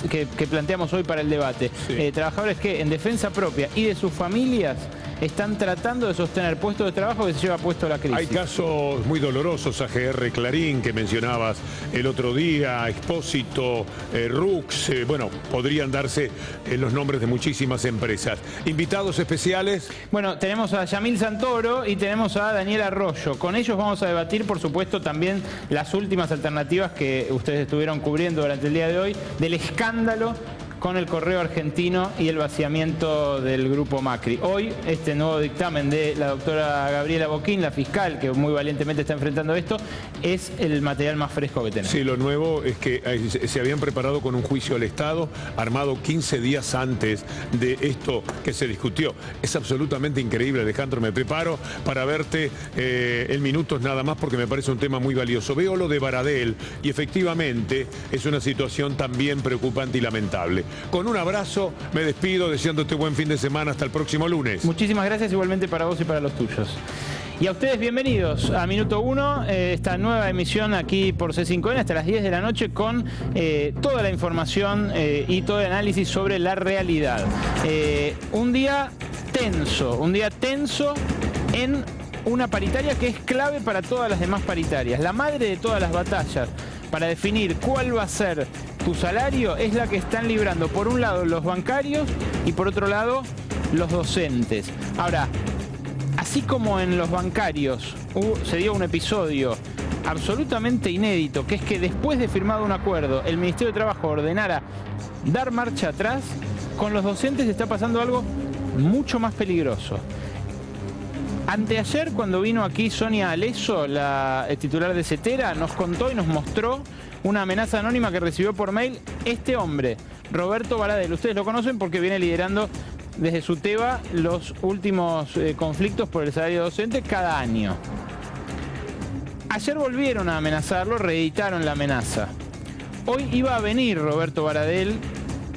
que planteamos hoy para el debate. Sí. Trabajadores que en defensa propia y de sus familias están tratando de sostener puestos de trabajo que se lleva puesto la crisis. Hay casos muy dolorosos, AGR Clarín, que mencionabas el otro día, Expósito, Rux, bueno, podrían darse los nombres de muchísimas empresas. Invitados especiales. Bueno, tenemos a Yamil Santoro y tenemos a Daniel Arroyo. Con ellos vamos a debatir, por supuesto, también las últimas alternativas que ustedes estuvieron cubriendo durante el día de hoy, del escándalo con el correo argentino y el vaciamiento del grupo Macri. Hoy, este nuevo dictamen de la doctora Gabriela Boquín, la fiscal, que muy valientemente está enfrentando esto, es el material más fresco que tenemos. Sí, lo nuevo es que se habían preparado con un juicio al Estado, armado 15 días antes de esto que se discutió. Es absolutamente increíble, Alejandro. Me preparo para verte en minutos nada más porque me parece un tema muy valioso. Veo lo de Baradel y efectivamente es una situación también preocupante y lamentable. Con un abrazo, me despido deseándote buen fin de semana hasta el próximo lunes. Muchísimas gracias, igualmente para vos y para los tuyos. Y a ustedes bienvenidos a Minuto 1, esta nueva emisión aquí por C5N hasta las 10 de la noche con toda la información y todo el análisis sobre la realidad. Un día tenso en una paritaria que es clave para todas las demás paritarias. La madre de todas las batallas para definir cuál va a ser tu salario es la que están librando, por un lado, los bancarios y por otro lado, los docentes. Ahora, así como en los bancarios se dio un episodio absolutamente inédito, que es que después de firmado un acuerdo, el Ministerio de Trabajo ordenara dar marcha atrás, con los docentes está pasando algo mucho más peligroso. Anteayer, cuando vino aquí Sonia Aleso, la titular de CETERA, nos contó y nos mostró una amenaza anónima que recibió por mail este hombre, Roberto Baradel. Ustedes lo conocen porque viene liderando desde SUTEBA los últimos conflictos por el salario docente cada año. Ayer volvieron a amenazarlo, reeditaron la amenaza. Hoy iba a venir Roberto Baradel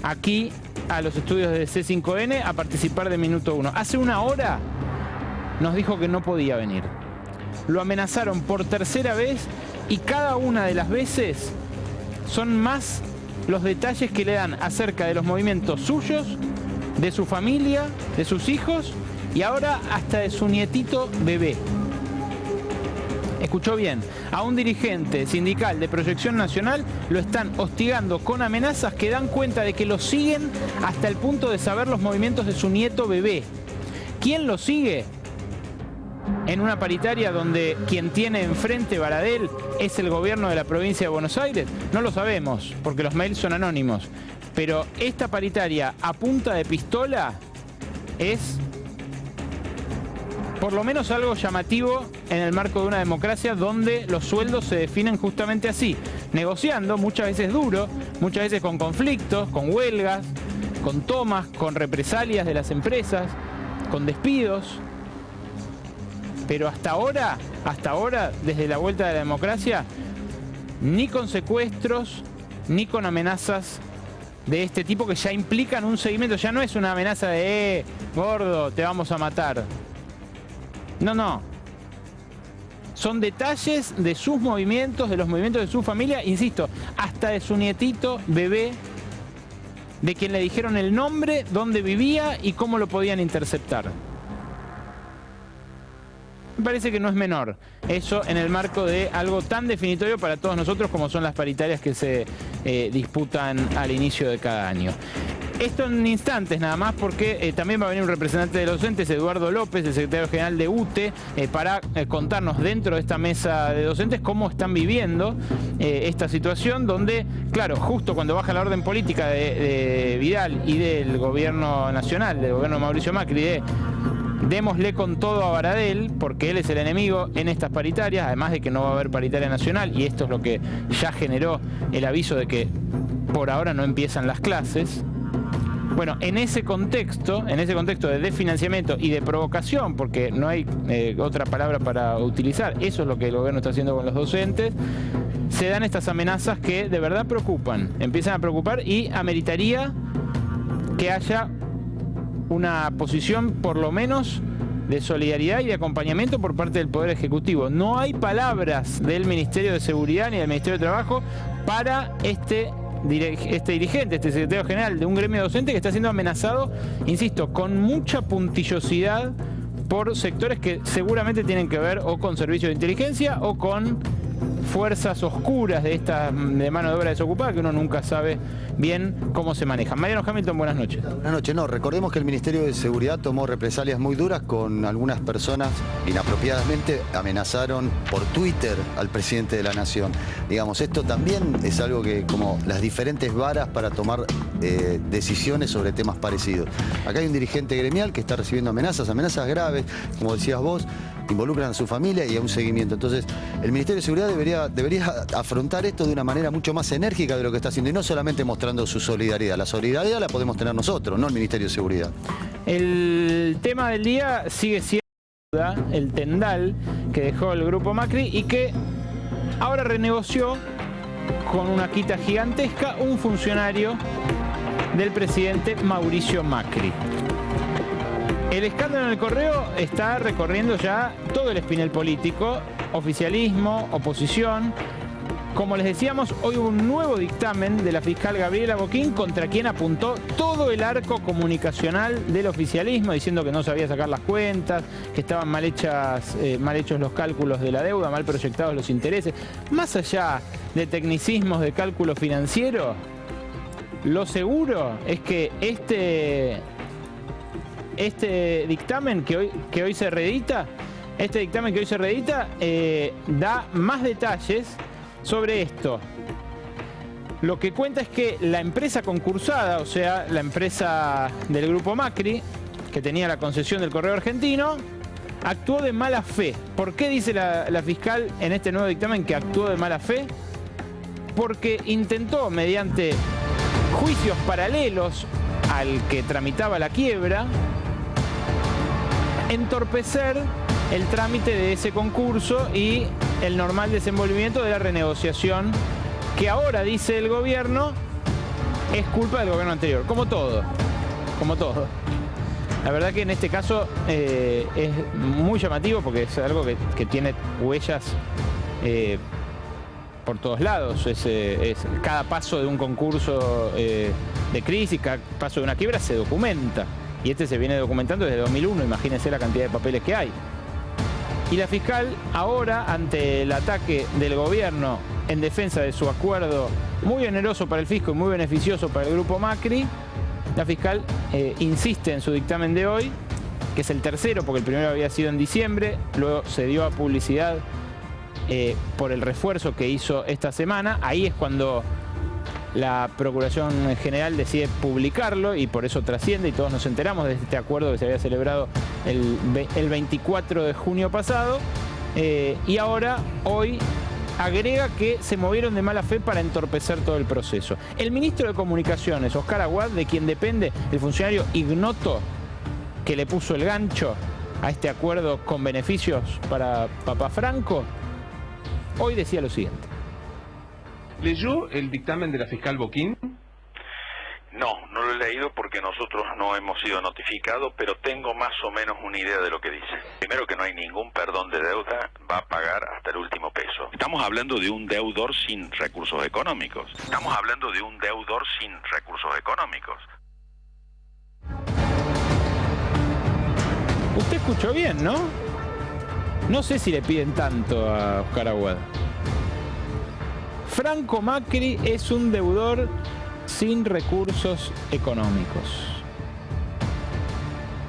aquí a los estudios de C5N a participar de Minuto 1. Hace una hora nos dijo que no podía venir. Lo amenazaron por tercera vez y cada una de las veces son más los detalles que le dan acerca de los movimientos suyos, de su familia, de sus hijos y ahora hasta de su nietito bebé. Escuchó bien, a un dirigente sindical de Proyección Nacional lo están hostigando con amenazas que dan cuenta de que lo siguen hasta el punto de saber los movimientos de su nieto bebé. ¿Quién lo sigue? En una paritaria donde quien tiene enfrente Baradel es el gobierno de la provincia de Buenos Aires, no lo sabemos, porque los mails son anónimos. Pero esta paritaria a punta de pistola es por lo menos algo llamativo en el marco de una democracia donde los sueldos se definen justamente así, negociando, muchas veces duro, muchas veces con conflictos, con huelgas, con tomas, con represalias de las empresas, con despidos. Pero hasta ahora, desde la vuelta de la democracia, ni con secuestros, ni con amenazas de este tipo que ya implican un seguimiento. Ya no es una amenaza de, gordo, te vamos a matar. No. Son detalles de sus movimientos, de los movimientos de su familia, insisto, hasta de su nietito, bebé, de quien le dijeron el nombre, dónde vivía y cómo lo podían interceptar. Me parece que no es menor eso en el marco de algo tan definitorio para todos nosotros como son las paritarias que se disputan al inicio de cada año. Esto en instantes nada más porque también va a venir un representante de los docentes, Eduardo López, el secretario general de UTE, para contarnos dentro de esta mesa de docentes cómo están viviendo esta situación donde, claro, justo cuando baja la orden política de Vidal y del gobierno nacional, del gobierno de Mauricio Macri, de démosle con todo a Baradel, porque él es el enemigo en estas paritarias, además de que no va a haber paritaria nacional, y esto es lo que ya generó el aviso de que por ahora no empiezan las clases. Bueno, en ese contexto de desfinanciamiento y de provocación, porque no hay otra palabra para utilizar, eso es lo que el gobierno está haciendo con los docentes, se dan estas amenazas que de verdad preocupan, empiezan a preocupar y ameritaría que haya una posición por lo menos de solidaridad y de acompañamiento por parte del Poder Ejecutivo. No hay palabras del Ministerio de Seguridad ni del Ministerio de Trabajo para este dirigente, este secretario general de un gremio docente que está siendo amenazado, insisto, con mucha puntillosidad por sectores que seguramente tienen que ver o con servicios de inteligencia o con fuerzas oscuras de mano de obra desocupada que uno nunca sabe bien cómo se manejan. Mariano Hamilton, buenas noches. Buenas noches. No, recordemos que el Ministerio de Seguridad tomó represalias muy duras con algunas personas inapropiadamente amenazaron por Twitter al presidente de la Nación. Digamos, esto también es algo que, como las diferentes varas para tomar decisiones sobre temas parecidos. Acá hay un dirigente gremial que está recibiendo amenazas graves, como decías vos, involucran a su familia y a un seguimiento. Entonces, el Ministerio de Seguridad debería afrontar esto de una manera mucho más enérgica de lo que está haciendo y no solamente mostrando su solidaridad. La solidaridad la podemos tener nosotros, no el Ministerio de Seguridad. El tema del día sigue siendo el tendal que dejó el grupo Macri y que ahora renegoció con una quita gigantesca un funcionario del presidente Mauricio Macri. El escándalo en el Correo está recorriendo ya todo el espinel político, oficialismo, oposición. Como les decíamos, hoy hubo un nuevo dictamen de la fiscal Gabriela Boquín contra quien apuntó todo el arco comunicacional del oficialismo, diciendo que no sabía sacar las cuentas, que estaban mal hechos los cálculos de la deuda, mal proyectados los intereses. Más allá de tecnicismos de cálculo financiero, lo seguro es que este dictamen que hoy se reedita, da más detalles sobre esto. Lo que cuenta es que la empresa concursada, o sea, la empresa del grupo Macri, que tenía la concesión del Correo Argentino, actuó de mala fe. ¿Por qué dice la fiscal en este nuevo dictamen que actuó de mala fe? Porque intentó, mediante juicios paralelos al que tramitaba la quiebra, entorpecer el trámite de ese concurso y el normal desenvolvimiento de la renegociación que ahora, dice el gobierno, es culpa del gobierno anterior. Como todo. La verdad que en este caso es muy llamativo porque es algo que tiene huellas por todos lados. Es cada paso de un concurso de crisis, cada paso de una quiebra se documenta. Y este se viene documentando desde 2001, imagínense la cantidad de papeles que hay. Y la fiscal ahora, ante el ataque del gobierno en defensa de su acuerdo muy oneroso para el fisco y muy beneficioso para el grupo Macri, la fiscal insiste en su dictamen de hoy, que es el tercero, porque el primero había sido en diciembre, luego se dio a publicidad por el refuerzo que hizo esta semana. Ahí es cuando la Procuración General decide publicarlo y por eso trasciende y todos nos enteramos de este acuerdo que se había celebrado el 24 de junio pasado. Y ahora, hoy, agrega que se movieron de mala fe para entorpecer todo el proceso. El ministro de Comunicaciones, Oscar Aguad, de quien depende el funcionario ignoto que le puso el gancho a este acuerdo con beneficios para Papá Franco, hoy decía lo siguiente. ¿Leyó el dictamen de la fiscal Boquín? No lo he leído porque nosotros no hemos sido notificados, pero tengo más o menos una idea de lo que dice. Primero, que no hay ningún perdón de deuda, va a pagar hasta el último peso. Estamos hablando de un deudor sin recursos económicos. Usted escuchó bien, ¿no? No sé si le piden tanto a Oscar Aguad. Franco Macri es un deudor sin recursos económicos.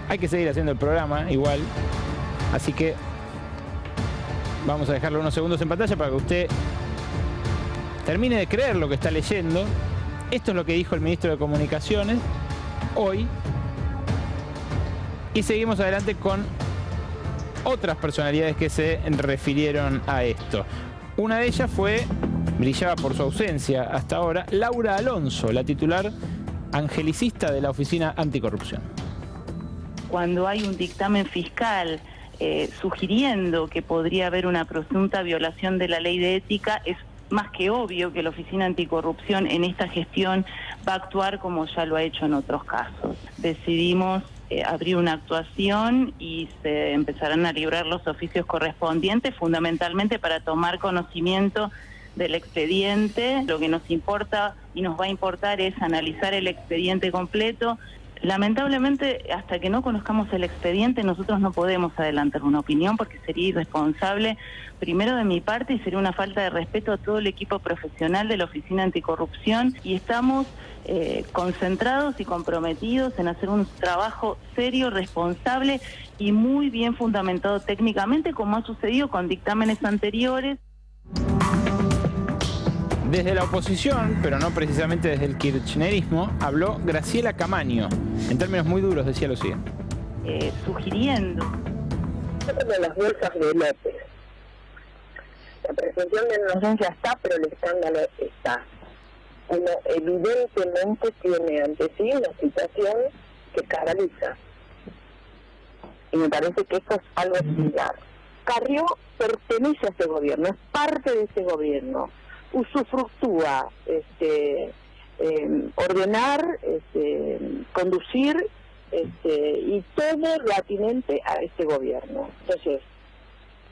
Hay que seguir haciendo el programa igual, así que vamos a dejarlo unos segundos en pantalla para que usted termine de creer lo que está leyendo. Esto es lo que dijo el ministro de Comunicaciones hoy. Y seguimos adelante con otras personalidades que se refirieron a esto. Una de ellas brillaba por su ausencia hasta ahora, Laura Alonso, la titular angelicista de la Oficina Anticorrupción. Cuando hay un dictamen fiscal sugiriendo que podría haber una presunta violación de la ley de ética, es más que obvio que la Oficina Anticorrupción en esta gestión va a actuar como ya lo ha hecho en otros casos. Decidimos abrir una actuación y se empezarán a librar los oficios correspondientes, fundamentalmente para tomar conocimiento del expediente. Lo que nos importa y nos va a importar es analizar el expediente completo. Lamentablemente, hasta que no conozcamos el expediente, nosotros no podemos adelantar una opinión porque sería irresponsable, primero de mi parte, y sería una falta de respeto a todo el equipo profesional de la Oficina Anticorrupción, y estamos concentrados y comprometidos en hacer un trabajo serio, responsable y muy bien fundamentado técnicamente, como ha sucedido con dictámenes anteriores. Desde la oposición, pero no precisamente desde el kirchnerismo, habló Graciela Camaño. En términos muy duros decía lo siguiente. Sugiriendo. Como las bolsas de López. La presunción de inocencia está, pero el escándalo está. Uno evidentemente tiene ante sí una situación que escandaliza. Y me parece que eso es algo similar. Carrió pertenece a ese gobierno, es parte de ese gobierno. Usufructúa ordenar, conducir y todo lo atinente a este gobierno. Entonces,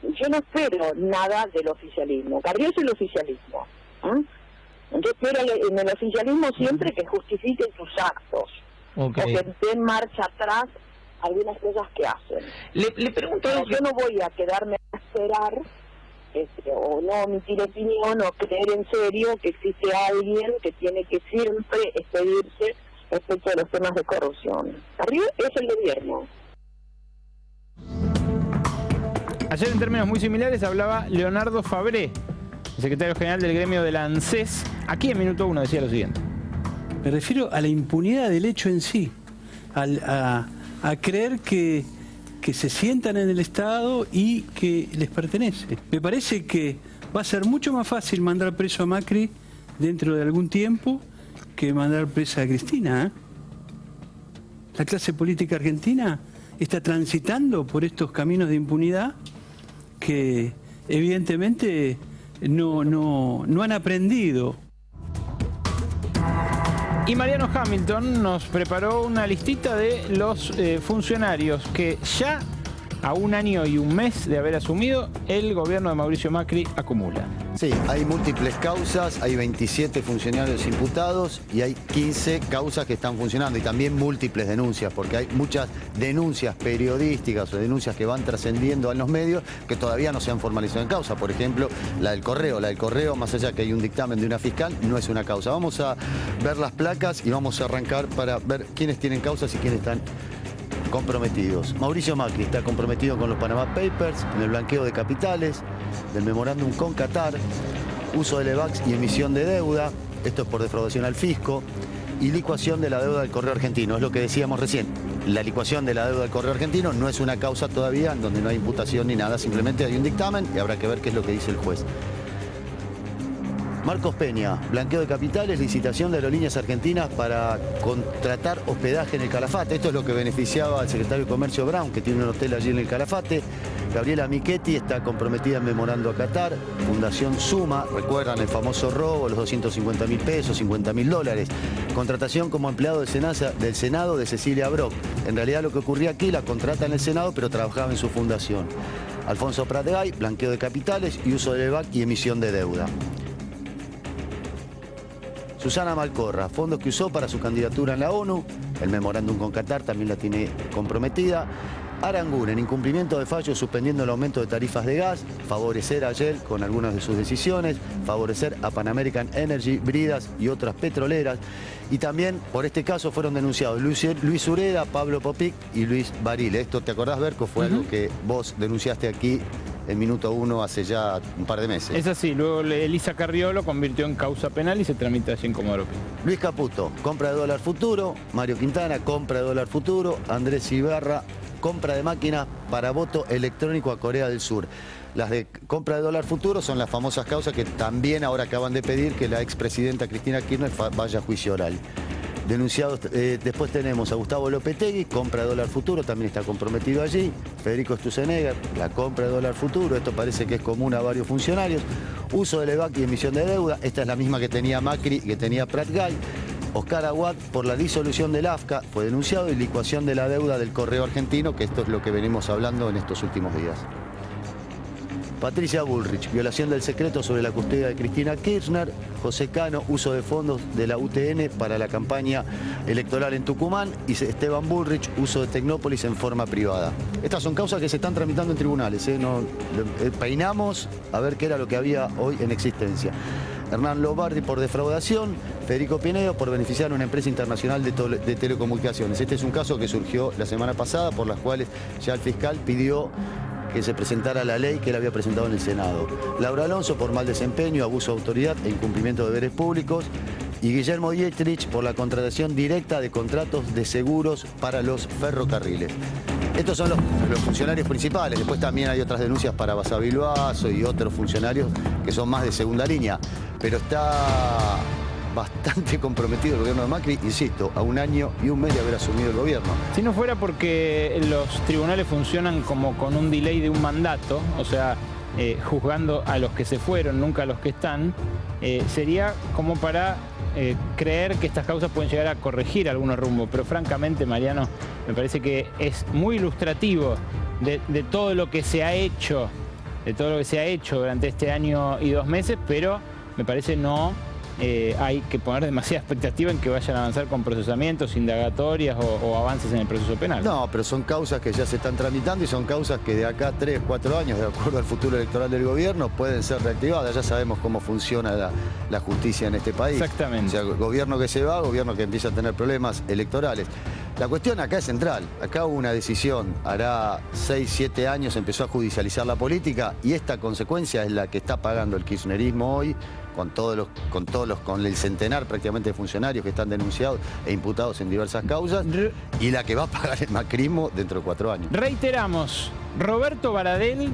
yo no espero nada del oficialismo. Carrió es el oficialismo. Yo espero en el oficialismo siempre que justifiquen sus actos, o que den marcha atrás algunas cosas que hacen. Le pregunto, yo no voy a quedarme a esperar o no emitir opinión o creer en serio que existe alguien que tiene que siempre expedirse respecto a los temas de corrupción. Arriba es el gobierno. Ayer en términos muy similares hablaba Leonardo Fabré, el secretario general del gremio de la ANSES. Aquí en Minuto 1 decía lo siguiente. Me refiero a la impunidad del hecho en sí, a creer que se sientan en el Estado y que les pertenece. Me parece que va a ser mucho más fácil mandar preso a Macri dentro de algún tiempo que mandar presa a Cristina. La clase política argentina está transitando por estos caminos de impunidad que evidentemente no han aprendido. Y Mariano Hamilton nos preparó una listita de los funcionarios que ya a un año y un mes de haber asumido, el gobierno de Mauricio Macri acumula. Sí, hay múltiples causas, hay 27 funcionarios imputados y hay 15 causas que están funcionando y también múltiples denuncias, porque hay muchas denuncias periodísticas o denuncias que van trascendiendo en los medios que todavía no se han formalizado en causa. Por ejemplo, la del correo, más allá que hay un dictamen de una fiscal, no es una causa. Vamos a ver las placas y vamos a arrancar para ver quiénes tienen causas y quiénes están comprometidos. Mauricio Macri está comprometido con los Panama Papers, en el blanqueo de capitales, del memorándum con Qatar, uso de LEVAX y emisión de deuda, esto es por defraudación al fisco, y licuación de la deuda del Correo Argentino, es lo que decíamos recién. La licuación de la deuda del Correo Argentino no es una causa todavía en donde no hay imputación ni nada, simplemente hay un dictamen y habrá que ver qué es lo que dice el juez. Marcos Peña, blanqueo de capitales, licitación de aerolíneas argentinas para contratar hospedaje en el Calafate. Esto es lo que beneficiaba al secretario de Comercio Brown, que tiene un hotel allí en el Calafate. Gabriela Michetti está comprometida en memorando a Qatar. Fundación Suma, recuerdan el famoso robo, los 250.000 pesos, $50.000. Contratación como empleado del Senado de Cecilia Brock. En realidad lo que ocurría aquí, la contrata en el Senado, pero trabajaba en su fundación. Alfonso Pratgay, blanqueo de capitales y uso de LEVAC y emisión de deuda. Susana Malcorra, fondos que usó para su candidatura en la ONU, el memorándum con Qatar también la tiene comprometida. Aranguren, incumplimiento de fallos suspendiendo el aumento de tarifas de gas, favorecer a Shell con algunas de sus decisiones, favorecer a Pan American Energy, Bridas y otras petroleras. Y también por este caso fueron denunciados Luis Ureda, Pablo Popic y Luis Baril. Esto, ¿te acordás, Berco? Fue algo que vos denunciaste aquí en Minuto 1 hace ya un par de meses. Es así, luego Elisa Carrió lo convirtió en causa penal y se tramita así en Comodoro Pi. Luis Caputo, compra de dólar futuro. Mario Quintana, compra de dólar futuro. Andrés Ibarra, compra de máquinas para voto electrónico a Corea del Sur. Las de compra de dólar futuro son las famosas causas que también ahora acaban de pedir que la expresidenta Cristina Kirchner vaya a juicio oral. Denunciados, después tenemos a Gustavo Lopetegui, compra de dólar futuro, también está comprometido allí. Federico Sturzenegger, la compra de dólar futuro, esto parece que es común a varios funcionarios. Uso de LEVAC y emisión de deuda, esta es la misma que tenía Macri y que tenía Pratgay. Oscar Aguad, por la disolución del AFCA, fue denunciado, y licuación de la deuda del Correo Argentino, que esto es lo que venimos hablando en estos últimos días. Patricia Bullrich, violación del secreto sobre la custodia de Cristina Kirchner. José Cano, uso de fondos de la UTN para la campaña electoral en Tucumán. Y Esteban Bullrich, uso de Tecnópolis en forma privada. Estas son causas que se están tramitando en tribunales. Peinamos a ver qué era lo que había hoy en existencia. Hernán Lombardi por defraudación, Federico Pinedo por beneficiar a una empresa internacional de telecomunicaciones. Este es un caso que surgió la semana pasada, por las cuales ya el fiscal pidió que se presentara la ley que él había presentado en el Senado. Laura Alonso por mal desempeño, abuso de autoridad e incumplimiento de deberes públicos. Y Guillermo Dietrich por la contratación directa de contratos de seguros para los ferrocarriles. Estos son los funcionarios principales. Después también hay otras denuncias para Basavilbaso y otros funcionarios que son más de segunda línea. Pero está bastante comprometido el gobierno de Macri, insisto, a 1 año y 1 mes de haber asumido el gobierno. Si no fuera porque los tribunales funcionan como con un delay de un mandato, o sea, juzgando a los que se fueron, nunca a los que están, sería como para creer que estas causas pueden llegar a corregir algunos rumbos. Pero francamente, Mariano, me parece que es muy ilustrativo de todo lo que se ha hecho, durante este año y 2 meses, pero me parece no hay que poner demasiada expectativa en que vayan a avanzar con procesamientos, indagatorias o avances en el proceso penal. No, pero son causas que ya se están tramitando y son causas que de acá a 3, 4 años, de acuerdo al futuro electoral del gobierno, pueden ser reactivadas. Ya sabemos cómo funciona la justicia en este país. Exactamente. O sea, gobierno que se va, gobierno que empieza a tener problemas electorales. La cuestión acá es central. Acá hubo una decisión, hará 6, 7 años empezó a judicializar la política y esta consecuencia es la que está pagando el kirchnerismo hoy, con el centenar prácticamente de funcionarios que están denunciados e imputados en diversas causas, y la que va a pagar el macrismo dentro de 4 años. Reiteramos, Roberto Baradel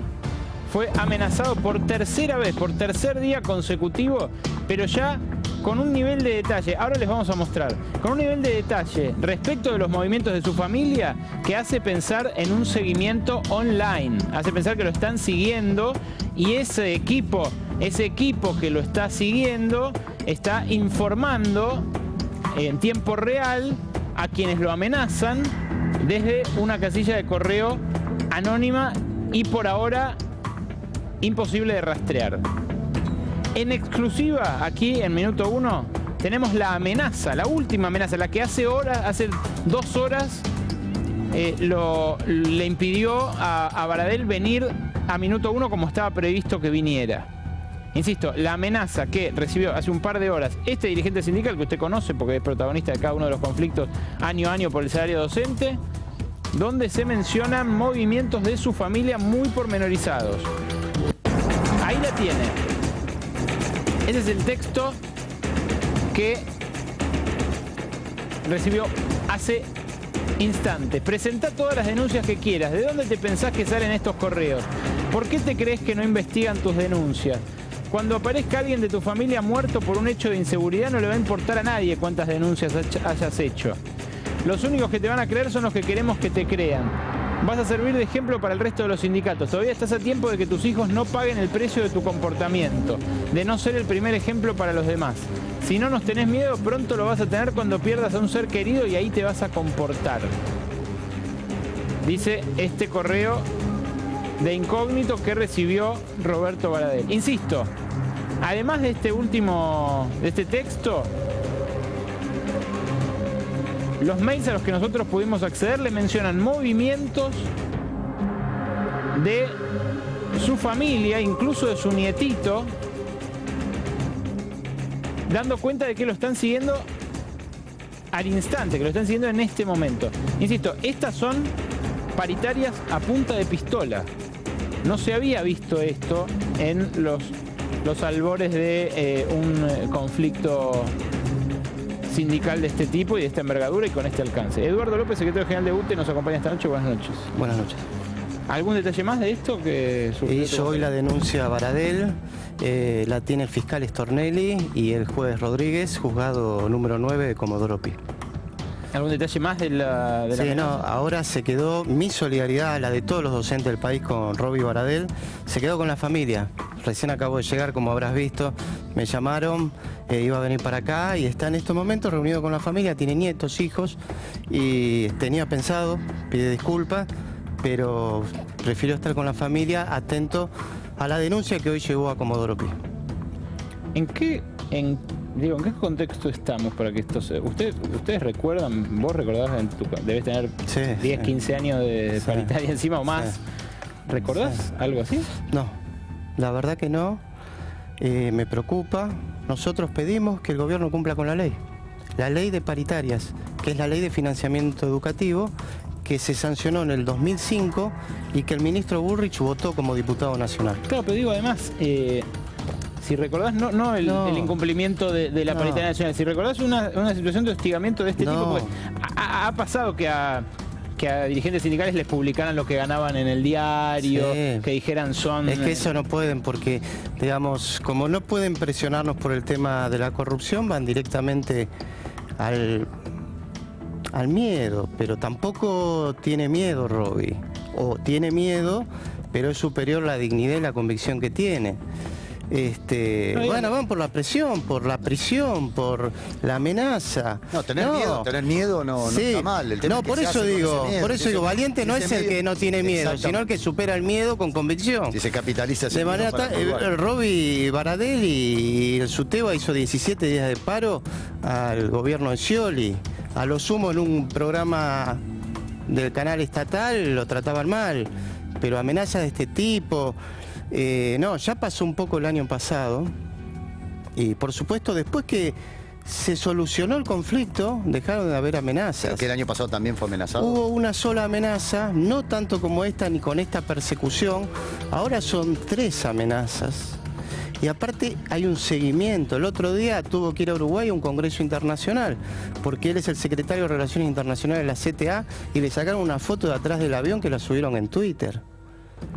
fue amenazado por tercera vez, por tercer día consecutivo, pero ya con un nivel de detalle, ahora les vamos a mostrar, con un nivel de detalle respecto de los movimientos de su familia que hace pensar en un seguimiento online, hace pensar que lo están siguiendo y ese equipo que lo está siguiendo está informando en tiempo real a quienes lo amenazan desde una casilla de correo anónima y por ahora imposible de rastrear. En exclusiva, aquí en Minuto 1, tenemos la amenaza, la última amenaza, la que hace 2 horas le impidió a Baradel venir a Minuto 1 como estaba previsto que viniera. Insisto, la amenaza que recibió hace un par de horas este dirigente sindical que usted conoce porque es protagonista de cada uno de los conflictos año a año por el salario docente, donde se mencionan movimientos de su familia muy pormenorizados. Ahí la tiene. Ese es el texto que recibió hace instantes. Presentá todas las denuncias que quieras. ¿De dónde te pensás que salen estos correos? ¿Por qué te crees que no investigan tus denuncias? Cuando aparezca alguien de tu familia muerto por un hecho de inseguridad, no le va a importar a nadie cuántas denuncias hayas hecho. Los únicos que te van a creer son los que queremos que te crean. Vas a servir de ejemplo para el resto de los sindicatos. Todavía estás a tiempo de que tus hijos no paguen el precio de tu comportamiento, de no ser el primer ejemplo para los demás. Si no nos tenés miedo, pronto lo vas a tener cuando pierdas a un ser querido y ahí te vas a comportar. Dice este correo de incógnito que recibió Roberto Baradel. Insisto, además de este texto, los mails a los que nosotros pudimos acceder le mencionan movimientos de su familia, incluso de su nietito, dando cuenta de que lo están siguiendo al instante, que lo están siguiendo en este momento. Insisto, estas son paritarias a punta de pistola. No se había visto esto en los albores de un conflicto sindical de este tipo y de esta envergadura y con este alcance. Eduardo López, secretario general de UTE, nos acompaña esta noche. Buenas noches. Buenas noches. ¿Algún detalle más de esto que surgió? Hizo hoy la denuncia a Baradel, la tiene el fiscal Stornelli y el juez Rodríguez, juzgado número 9 de Comodoro Pi. ¿Algún detalle más de la Sí, amenaza? no, ahora se quedó mi solidaridad, la de todos los docentes del país con Roby Baradel, se quedó con la familia. Recién acabo de llegar, como habrás visto, me llamaron, iba a venir para acá y está en estos momentos reunido con la familia, tiene nietos, hijos y tenía pensado, pide disculpas, pero prefiero estar con la familia atento a la denuncia que hoy llevó a Comodoro Pi. ¿En qué contexto estamos para que esto se... ¿Ustedes recuerdan, vos recordás, debes tener 10, 15 años de paritaria encima o más? Sí. ¿Recordás algo así? No, la verdad que no. Me preocupa. Nosotros pedimos que el gobierno cumpla con la ley de paritarias, que es la ley de financiamiento educativo, que se sancionó en el 2005 y que el ministro Bullrich votó como diputado nacional. Claro, pero digo además, si recordás, no el incumplimiento de la paritaria nacional, si recordás una situación de hostigamiento de este tipo, porque ha pasado que a dirigentes sindicales les publicaran lo que ganaban en el diario, que dijeran Es que eso no pueden, porque, digamos, como no pueden presionarnos por el tema de la corrupción, van directamente al miedo, pero tampoco tiene miedo Robbie, o tiene miedo, pero es superior la dignidad y la convicción que tiene. Bueno, van por la presión, por la prisión, por la amenaza. No, tener miedo no está mal. El tema no, es que por se eso hace con digo, ese miedo. valiente no es el que no tiene miedo, sino el que supera el miedo con convicción. Si se capitaliza ese de manera tal, Robbie Baradel y el Suteba hizo 17 días de paro al gobierno de Scioli. A lo sumo en un programa del canal estatal lo trataban mal, pero amenazas de este tipo... no, ya pasó un poco el año pasado y por supuesto después que se solucionó el conflicto dejaron de haber amenazas. ¿Pero que el año pasado también fue amenazado? Hubo una sola amenaza, no tanto como esta ni con esta persecución, ahora son 3 amenazas. Y aparte hay un seguimiento. El otro día tuvo que ir a Uruguay a un congreso internacional, porque él es el secretario de Relaciones Internacionales de la CTA y le sacaron una foto de atrás del avión que la subieron en Twitter.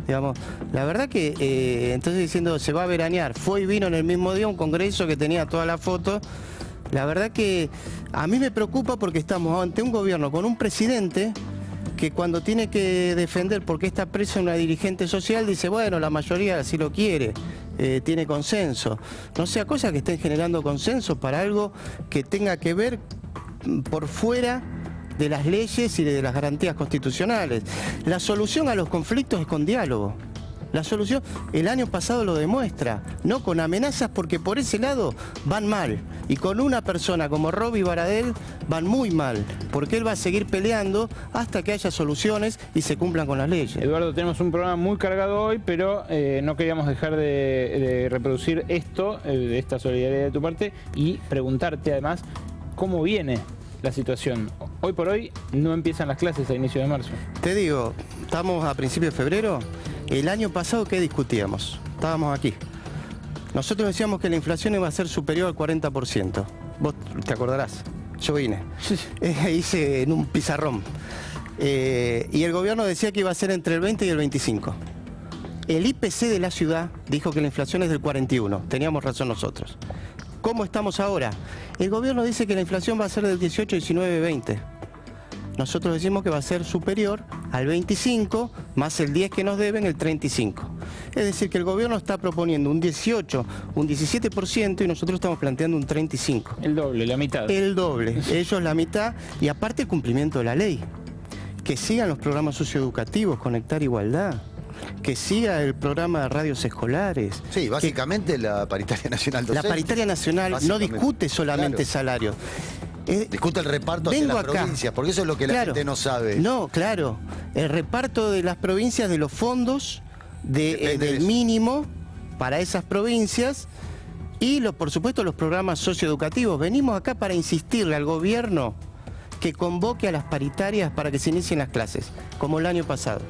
Digamos, la verdad que entonces diciendo se va a veranear, fue y vino en el mismo día a un congreso que tenía todas las fotos. La verdad que a mí me preocupa porque estamos ante un gobierno con un presidente que cuando tiene que defender porque está presa una dirigente social dice, bueno, la mayoría así lo quiere, tiene consenso. No sea cosa que estén generando consenso para algo que tenga que ver por fuera de las leyes y de las garantías constitucionales. La solución a los conflictos es con diálogo. La solución, el año pasado lo demuestra, no con amenazas, porque por ese lado van mal. Y con una persona como Robbie Baradel van muy mal, porque él va a seguir peleando hasta que haya soluciones y se cumplan con las leyes. Eduardo, tenemos un programa muy cargado hoy, pero no queríamos dejar de reproducir esta solidaridad de tu parte y preguntarte además cómo viene la situación. Hoy por hoy no empiezan las clases a inicio de marzo. Te digo, estamos a principios de febrero. El año pasado, ¿qué discutíamos? Estábamos aquí. Nosotros decíamos que la inflación iba a ser superior al 40%. Vos te acordarás, yo vine. Hice en un pizarrón. Y el gobierno decía que iba a ser entre el 20 y el 25. El IPC de la ciudad dijo que la inflación es del 41. Teníamos razón nosotros. ¿Cómo estamos ahora? El gobierno dice que la inflación va a ser del 18, 19, 20. Nosotros decimos que va a ser superior al 25, más el 10 que nos deben, el 35. Es decir, que el gobierno está proponiendo un 18, un 17% y nosotros estamos planteando un 35. El doble, la mitad. El doble, ellos la mitad y aparte el cumplimiento de la ley. Que sigan los programas socioeducativos, Conectar Igualdad. Que siga el programa de radios escolares. Sí, básicamente la paritaria nacional docente. La paritaria nacional no discute solamente salarios. Discute el reparto hacia las provincias, porque eso es lo que la gente no sabe. No, claro. El reparto de las provincias de los fondos del mínimo para esas provincias y, por supuesto, los programas socioeducativos. Venimos acá para insistirle al gobierno que convoque a las paritarias para que se inicien las clases, como el año pasado.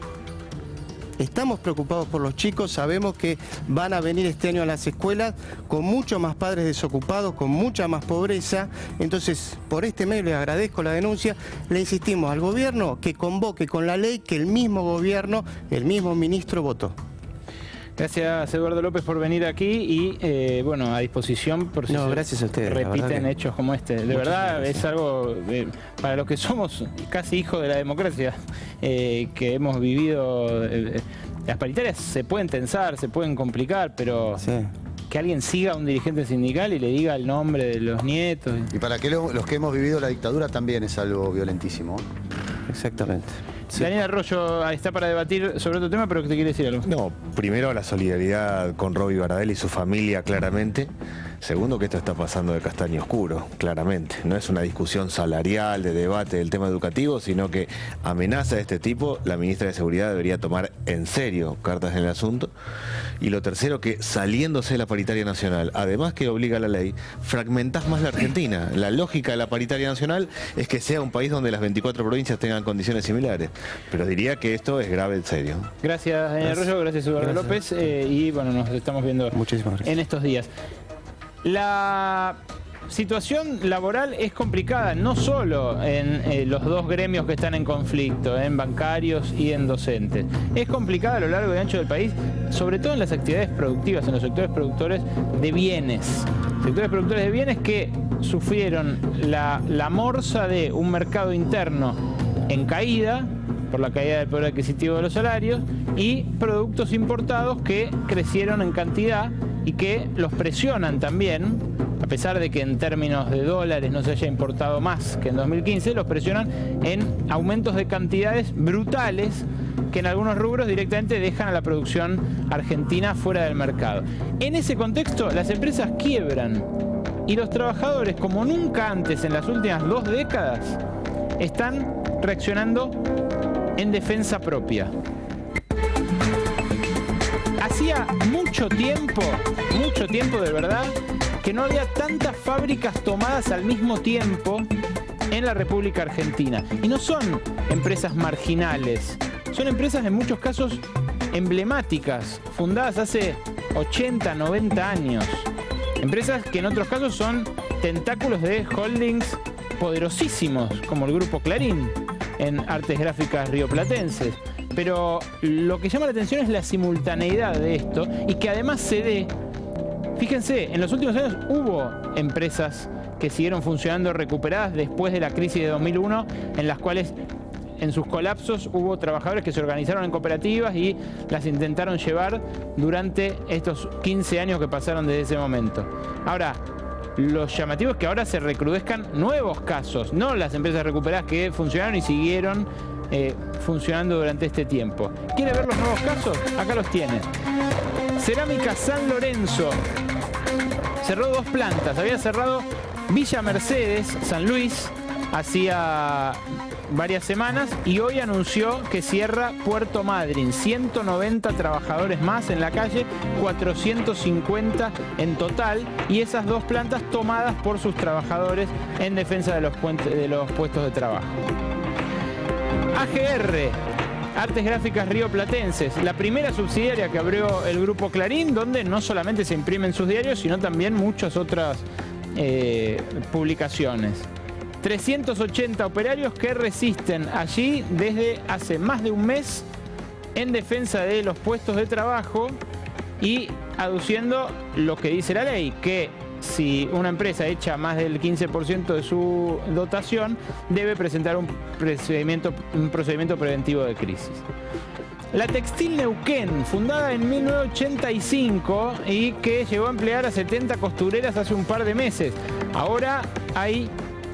Estamos preocupados por los chicos, sabemos que van a venir este año a las escuelas con mucho más padres desocupados, con mucha más pobreza. Entonces, por este medio les agradezco la denuncia, le insistimos al gobierno que convoque con la ley que el mismo gobierno, el mismo ministro votó. Gracias, Eduardo López, por venir aquí y, bueno, a disposición por si gracias a ustedes, repiten hechos como este. De verdad, gracias. Es algo, para los que somos casi hijos de la democracia, que hemos vivido, las paritarias se pueden tensar, se pueden complicar, pero que alguien siga a un dirigente sindical y le diga el nombre de los nietos. Y para que los que hemos vivido la dictadura también es algo violentísimo. Exactamente. Sí. Daniel Arroyo está para debatir sobre otro tema, pero que te quiere decir algo. No, primero la solidaridad con Roby Baradel y su familia, claramente. Segundo, que esto está pasando de castaño oscuro, claramente. No es una discusión salarial, de debate del tema educativo, sino que amenaza de este tipo, la ministra de Seguridad debería tomar en serio cartas en el asunto. Y lo tercero, que saliéndose de la paritaria nacional, además que obliga a la ley, fragmentás más la Argentina. La lógica de la paritaria nacional es que sea un país donde las 24 provincias tengan condiciones similares. Pero diría que esto es grave en serio. Gracias, Daniel Arroyo, gracias, Eduardo López. Y bueno, nos estamos viendo en estos días. La situación laboral es complicada, no solo en los dos gremios que están en conflicto, en bancarios y en docentes. Es complicada a lo largo y ancho del país, sobre todo en las actividades productivas, en los sectores productores de bienes. Sectores productores de bienes que sufrieron la morsa de un mercado interno en caída, por la caída del poder adquisitivo de los salarios, y productos importados que crecieron en cantidad y que los presionan también, a pesar de que en términos de dólares no se haya importado más que en 2015, los presionan en aumentos de cantidades brutales que en algunos rubros directamente dejan a la producción argentina fuera del mercado. En ese contexto, las empresas quiebran y los trabajadores, como nunca antes en las últimas 2 décadas, están reaccionando en defensa propia. Hacía mucho tiempo de verdad, que no había tantas fábricas tomadas al mismo tiempo en la República Argentina. Y no son empresas marginales, son empresas en muchos casos emblemáticas, fundadas hace 80, 90 años. Empresas que en otros casos son tentáculos de holdings poderosísimos, como el Grupo Clarín, en artes gráficas rioplatenses. Pero lo que llama la atención es la simultaneidad de esto y que además se dé. Fíjense, en los últimos años hubo empresas que siguieron funcionando recuperadas después de la crisis de 2001, en las cuales en sus colapsos hubo trabajadores que se organizaron en cooperativas y las intentaron llevar durante estos 15 años que pasaron desde ese momento. Ahora, lo llamativo es que ahora se recrudezcan nuevos casos, no las empresas recuperadas que funcionaron y siguieron funcionando durante este tiempo. ¿Quiere ver los nuevos casos? Acá los tiene. Cerámica San Lorenzo cerró 2 plantas. Había cerrado Villa Mercedes, San Luis, hacía varias semanas, y hoy anunció que cierra Puerto Madryn. 190 trabajadores más en la calle, 450 en total, y esas 2 plantas tomadas por sus trabajadores en defensa de los puestos de trabajo. AGR, Artes Gráficas Rioplatenses, la primera subsidiaria que abrió el Grupo Clarín, donde no solamente se imprimen sus diarios, sino también muchas otras publicaciones. 380 operarios que resisten allí desde hace más de un mes en defensa de los puestos de trabajo y aduciendo lo que dice la ley, que si una empresa echa más del 15% de su dotación, debe presentar un procedimiento preventivo de crisis. La Textil Neuquén, fundada en 1985 y que llegó a emplear a 70 costureras hace un par de meses. Ahora hay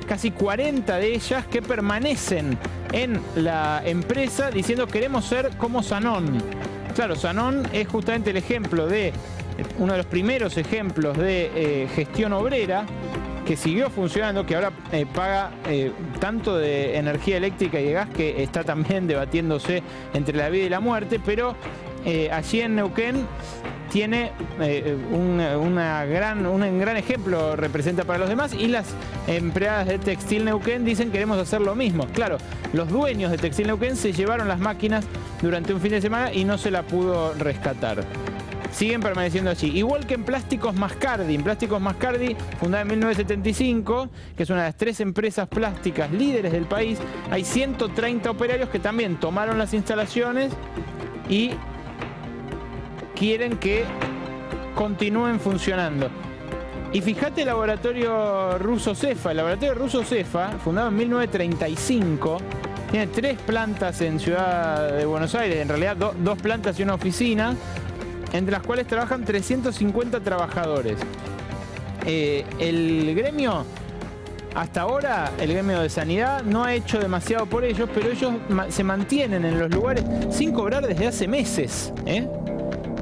casi 40 de ellas que permanecen en la empresa diciendo queremos ser como Sanón. Claro, Sanón es justamente el ejemplo de uno de los primeros ejemplos de gestión obrera que siguió funcionando, que ahora paga tanto de energía eléctrica y de gas que está también debatiéndose entre la vida y la muerte, pero allí en Neuquén tiene un gran ejemplo, representa para los demás, y las empleadas de Textil Neuquén dicen queremos hacer lo mismo. Claro, los dueños de Textil Neuquén se llevaron las máquinas durante un fin de semana y no se la pudo rescatar. Siguen permaneciendo allí. Igual que en Plásticos Mascardi. En Plásticos Mascardi, fundada en 1975, que es una de las 3 empresas plásticas líderes del país, hay 130 operarios que también tomaron las instalaciones y quieren que continúen funcionando. Y fíjate el laboratorio ruso Cefa. El laboratorio ruso Cefa, fundado en 1935, tiene 3 plantas en Ciudad de Buenos Aires, en realidad 2 plantas y una oficina, entre las cuales trabajan 350 trabajadores. El gremio hasta ahora el gremio de sanidad no ha hecho demasiado por ellos, pero ellos se mantienen en los lugares sin cobrar desde hace meses.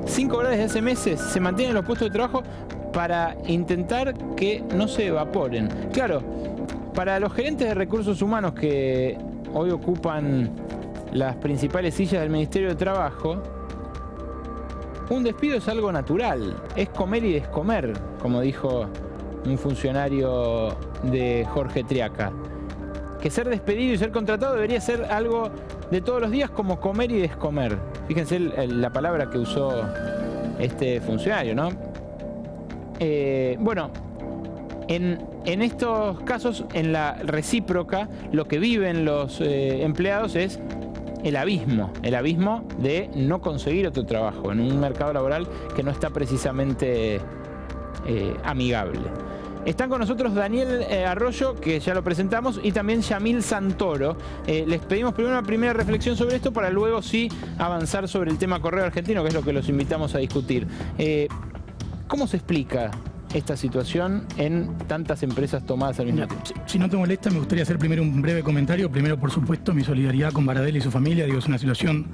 Sin cobrar desde hace meses, se mantienen en los puestos de trabajo para intentar que no se evaporen. Claro, para los gerentes de recursos humanos que hoy ocupan las principales sillas del Ministerio de Trabajo, un despido es algo natural, es comer y descomer, como dijo un funcionario de Jorge Triaca. Que ser despedido y ser contratado debería ser algo de todos los días, como comer y descomer. Fíjense la palabra que usó este funcionario, ¿no? Bueno, en estos casos, en la recíproca, lo que viven los empleados es el abismo de no conseguir otro trabajo en un mercado laboral que no está precisamente amigable. Están con nosotros Daniel Arroyo, que ya lo presentamos, y también Yamil Santoro. Les pedimos primero una primera reflexión sobre esto para luego sí avanzar sobre el tema Correo Argentino, que es lo que los invitamos a discutir. ¿Cómo se explica esta situación en tantas empresas tomadas al mismo tiempo? Si no te molesta, me gustaría hacer primero un breve comentario. Primero, por supuesto, mi solidaridad con Baradel y su familia. Digo, es una situación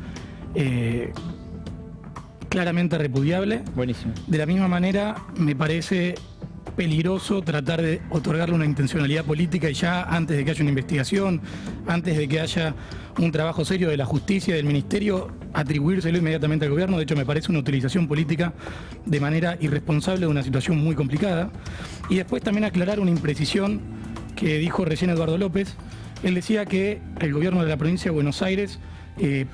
claramente repudiable. Buenísimo. De la misma manera, me parece peligroso tratar de otorgarle una intencionalidad política y ya antes de que haya una investigación, antes de que haya un trabajo serio de la justicia y del ministerio, atribuírselo inmediatamente al gobierno. De hecho, me parece una utilización política de manera irresponsable de una situación muy complicada. Y después también aclarar una imprecisión que dijo recién Eduardo López. Él decía que el gobierno de la provincia de Buenos Aires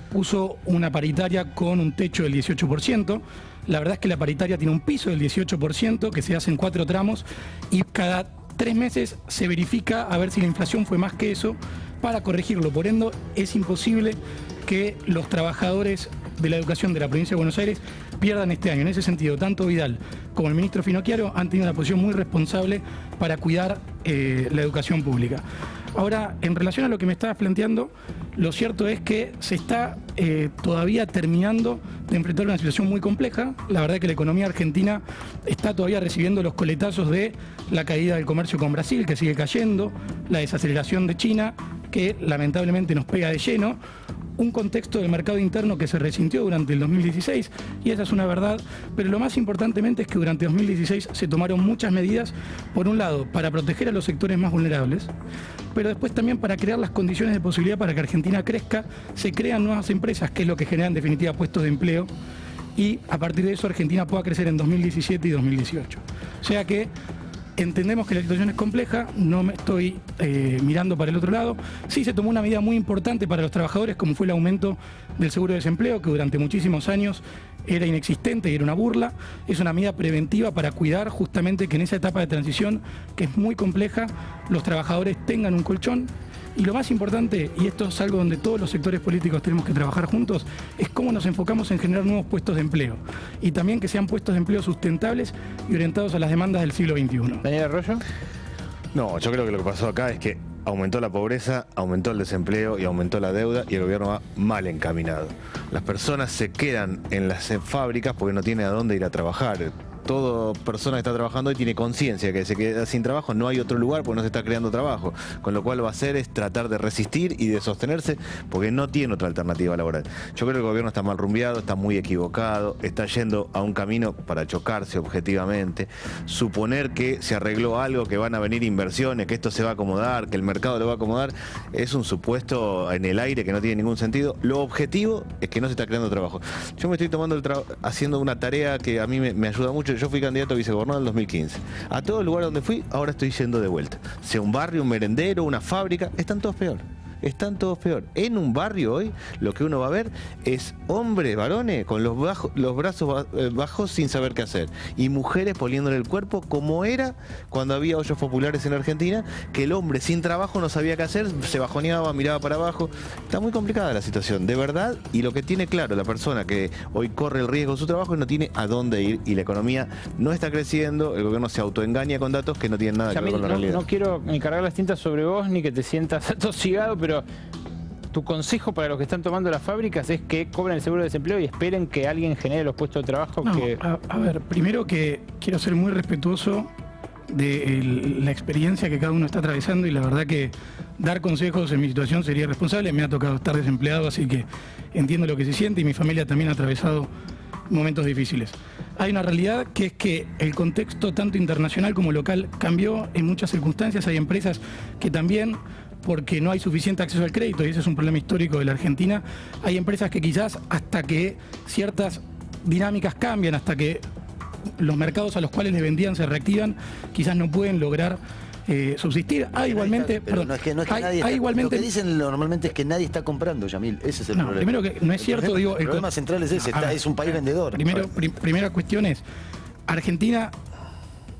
puso una paritaria con un techo del 18%. La verdad es que la paritaria tiene un piso del 18% que se hace en 4 tramos y cada 3 meses se verifica a ver si la inflación fue más que eso para corregirlo. Por ende, es imposible que los trabajadores de la educación de la provincia de Buenos Aires pierdan este año. En ese sentido, tanto Vidal como el ministro Finocchiaro han tenido una posición muy responsable para cuidar la educación pública. Ahora, en relación a lo que me estabas planteando, lo cierto es que se está todavía terminando de enfrentar una situación muy compleja. La verdad es que la economía argentina está todavía recibiendo los coletazos de la caída del comercio con Brasil, que sigue cayendo, la desaceleración de China, que lamentablemente nos pega de lleno, un contexto del mercado interno que se resintió durante el 2016, y esa es una verdad, pero lo más importantemente es que durante 2016 se tomaron muchas medidas, por un lado, para proteger a los sectores más vulnerables, pero después también para crear las condiciones de posibilidad para que Argentina crezca, se crean nuevas empresas, que es lo que genera en definitiva puestos de empleo, y a partir de eso Argentina pueda crecer en 2017 y 2018. O sea que entendemos que la situación es compleja, no me estoy mirando para el otro lado. Sí se tomó una medida muy importante para los trabajadores, como fue el aumento del seguro de desempleo, que durante muchísimos años era inexistente y era una burla. Es una medida preventiva para cuidar justamente que en esa etapa de transición, que es muy compleja, los trabajadores tengan un colchón. Y lo más importante, y esto es algo donde todos los sectores políticos tenemos que trabajar juntos, es cómo nos enfocamos en generar nuevos puestos de empleo. Y también que sean puestos de empleo sustentables y orientados a las demandas del siglo XXI. Daniel Arroyo. No, yo creo que lo que pasó acá es que aumentó la pobreza, aumentó el desempleo y aumentó la deuda y el gobierno va mal encaminado. Las personas se quedan en las fábricas porque no tienen a dónde ir a trabajar. Toda persona que está trabajando hoy tiene conciencia que se queda sin trabajo, no hay otro lugar porque no se está creando trabajo, con lo cual va a hacer es tratar de resistir y de sostenerse porque no tiene otra alternativa laboral. Yo creo que el gobierno está mal rumbeado, está muy equivocado, está yendo a un camino para chocarse objetivamente, suponer que se arregló algo, que van a venir inversiones, que esto se va a acomodar, que el mercado lo va a acomodar, es un supuesto en el aire que no tiene ningún sentido. Lo objetivo es que no se está creando trabajo. Yo me estoy tomando haciendo una tarea que a mí me ayuda mucho. Yo fui candidato a vicegobernador en el 2015. A todo el lugar donde fui, ahora estoy yendo de vuelta. Sea un barrio, un merendero, una fábrica, están todos peor. Están todos peor. En un barrio hoy, lo que uno va a ver es hombres, varones, con los brazos bajos sin saber qué hacer. Y mujeres poniéndole el cuerpo como era cuando había ollos populares en Argentina, que el hombre sin trabajo no sabía qué hacer, se bajoneaba, miraba para abajo. Está muy complicada la situación, de verdad. Y lo que tiene claro la persona que hoy corre el riesgo de su trabajo es no tiene a dónde ir. Y la economía no está creciendo, el gobierno se autoengaña con datos que no tienen nada que ver con la realidad. No quiero ni cargar las tintas sobre vos, ni que te sientas atosigado, pero tu consejo para los que están tomando las fábricas es que cobren el seguro de desempleo y esperen que alguien genere los puestos de trabajo. No, a ver, primero que quiero ser muy respetuoso de la experiencia que cada uno está atravesando y la verdad que dar consejos en mi situación sería irresponsable. Me ha tocado estar desempleado, así que entiendo lo que se siente y mi familia también ha atravesado momentos difíciles. Hay una realidad que es que el contexto tanto internacional como local cambió en muchas circunstancias. Hay empresas que también, porque no hay suficiente acceso al crédito, y ese es un problema histórico de la Argentina, hay empresas que quizás hasta que ciertas dinámicas cambian, hasta que los mercados a los cuales les vendían se reactivan, quizás no pueden lograr subsistir. Igualmente, pero no es que nadie está, igualmente, lo que dicen normalmente es que nadie está comprando, Yamil, ese es el problema. Primero que no es cierto, el problema central es ese, es un país vendedor. Primera cuestión es, Argentina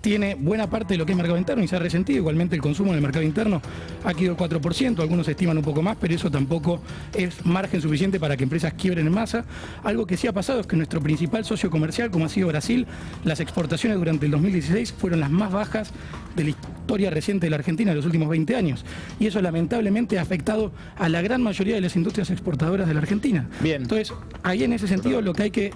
tiene buena parte de lo que es mercado interno y se ha resentido. Igualmente el consumo en el mercado interno ha quedado 4%, algunos estiman un poco más, pero eso tampoco es margen suficiente para que empresas quiebren en masa. Algo que sí ha pasado es que nuestro principal socio comercial, como ha sido Brasil, las exportaciones durante el 2016 fueron las más bajas de la historia reciente de la Argentina en los últimos 20 años. Y eso lamentablemente ha afectado a la gran mayoría de las industrias exportadoras de la Argentina. Bien. Entonces, ahí en ese sentido lo que hay que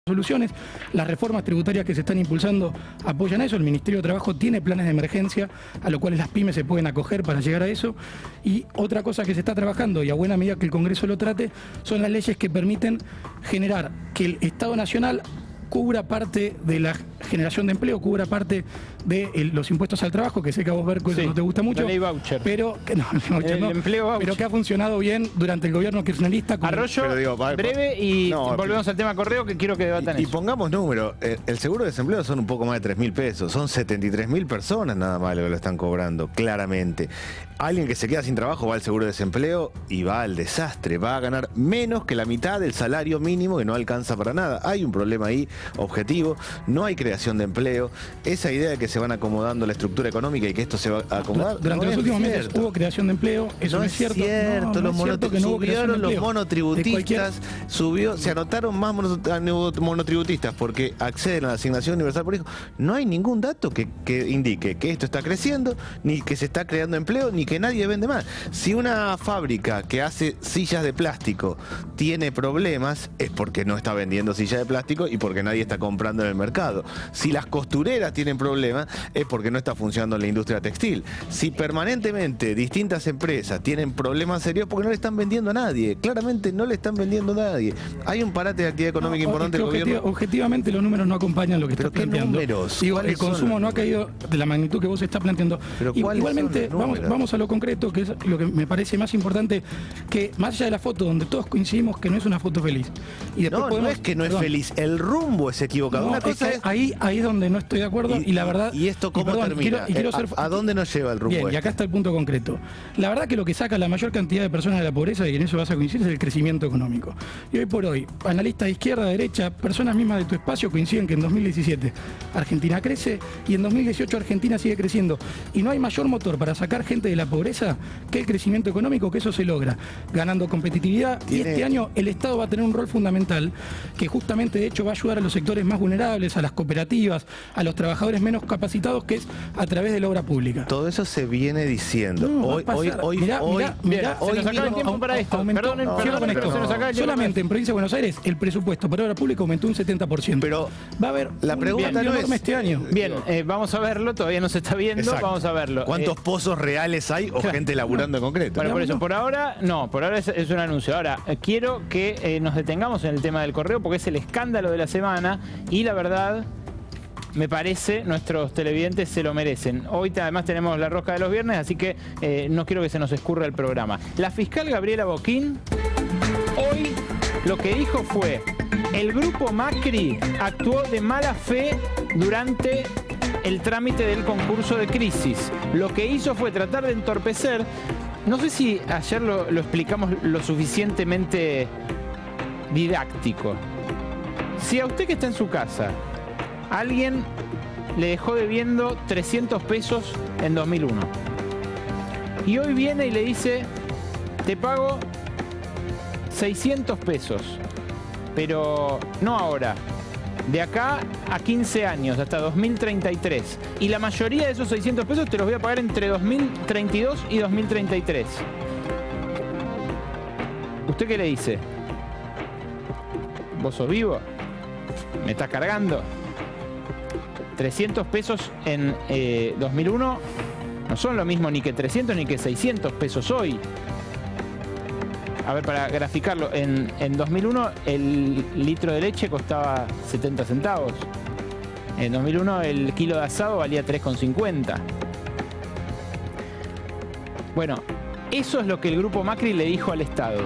soluciones. Las reformas tributarias que se están impulsando apoyan a eso. El Ministerio de Trabajo tiene planes de emergencia a los cuales las pymes se pueden acoger para llegar a eso. Y otra cosa que se está trabajando, y a buena medida que el Congreso lo trate, son las leyes que permiten generar que el Estado Nacional cubra parte de la generación de empleo, cubra parte de los impuestos al trabajo, que sé que a vos, Berco, eso no te gusta mucho. La ley voucher. Pero que empleo voucher. Pero que ha funcionado bien durante el gobierno kirchnerista. Arroyo, breve y volvemos al tema correo, que quiero que debatan eso. Y pongamos número, el seguro de desempleo son un poco más de 3.000 pesos, son 73.000 personas nada más lo que lo están cobrando, claramente. Alguien que se queda sin trabajo va al seguro de desempleo y va al desastre, va a ganar menos que la mitad del salario mínimo que no alcanza para nada. Hay un problema ahí objetivo, no hay creación de empleo, esa idea de que se van acomodando la estructura económica y que esto se va a acomodar. Durante los últimos meses hubo creación de empleo, eso no es cierto. Subieron los monotributistas, se anotaron más monotributistas porque acceden a la asignación universal por hijo. No hay ningún dato que indique que esto está creciendo, ni que se está creando empleo, ni que nadie vende más. Si una fábrica que hace sillas de plástico tiene problemas, es porque no está vendiendo sillas de plástico y porque nadie está comprando en el mercado. Si las costureras tienen problemas, es porque no está funcionando la industria textil. Si permanentemente distintas empresas tienen problemas serios, porque no le están vendiendo a nadie. Claramente no le están vendiendo a nadie. Hay un parate de actividad económica importante del gobierno. Objetivamente los números no acompañan lo que estás planteando. Números? Digo, el consumo no ha caído de la magnitud que vos estás planteando. Igualmente, vamos a lo concreto, que es lo que me parece más importante, que más allá de la foto, donde todos coincidimos que no es una foto feliz. Y después no es que no es feliz, el rumbo es equivocado. Una cosa es ahí es donde no estoy de acuerdo y la verdad... ¿Y esto cómo termina? ¿A dónde nos lleva el rumbo? Bien, y acá está el punto concreto. La verdad que lo que saca la mayor cantidad de personas de la pobreza, y en eso vas a coincidir, es el crecimiento económico. Y hoy por hoy, analistas de izquierda, derecha, personas mismas de tu espacio coinciden que en 2017 Argentina crece y en 2018 Argentina sigue creciendo. Y no hay mayor motor para sacar gente de la pobreza que el crecimiento económico, que eso se logra ganando competitividad. Y este año el Estado va a tener un rol fundamental que justamente de hecho va a ayudar a los sectores más vulnerables, a las cooperativas, a los trabajadores menos capacitados, que es a través de la obra pública. Todo eso se viene diciendo. Se nos acaba el tiempo para esto. Solamente en Provincia de Buenos Aires el presupuesto para obra pública aumentó un 70%. Pero va a haber la pregunta no es este año. Bien, vamos a verlo, todavía no se está viendo, exacto. Vamos a verlo. ¿Cuántos pozos reales hay o gente laburando en concreto? Bueno, por eso, por ahora es un anuncio. Ahora, quiero que nos detengamos en el tema del correo porque es el escándalo de la semana y la verdad, me parece, nuestros televidentes se lo merecen. Hoy además tenemos la rosca de los viernes, así que no quiero que se nos escurra el programa. La fiscal Gabriela Boquín hoy lo que dijo fue: el grupo Macri actuó de mala fe durante el trámite del concurso de crisis. Lo que hizo fue tratar de entorpecer. No sé si ayer lo explicamos lo suficientemente didáctico. Si a usted que está en su casa, alguien le dejó debiendo 300 pesos en 2001 y hoy viene y le dice: te pago 600 pesos, pero no ahora, de acá a 15 años, hasta 2033. Y la mayoría de esos 600 pesos te los voy a pagar entre 2032 y 2033. ¿Usted qué le dice? ¿Vos sos vivo? ¿Me estás cargando? 300 pesos en 2001 no son lo mismo ni que 300 ni que 600 pesos hoy. A ver, para graficarlo, en 2001 el litro de leche costaba 70 centavos. En 2001 el kilo de asado valía 3,50. Bueno, eso es lo que el grupo Macri le dijo al Estado.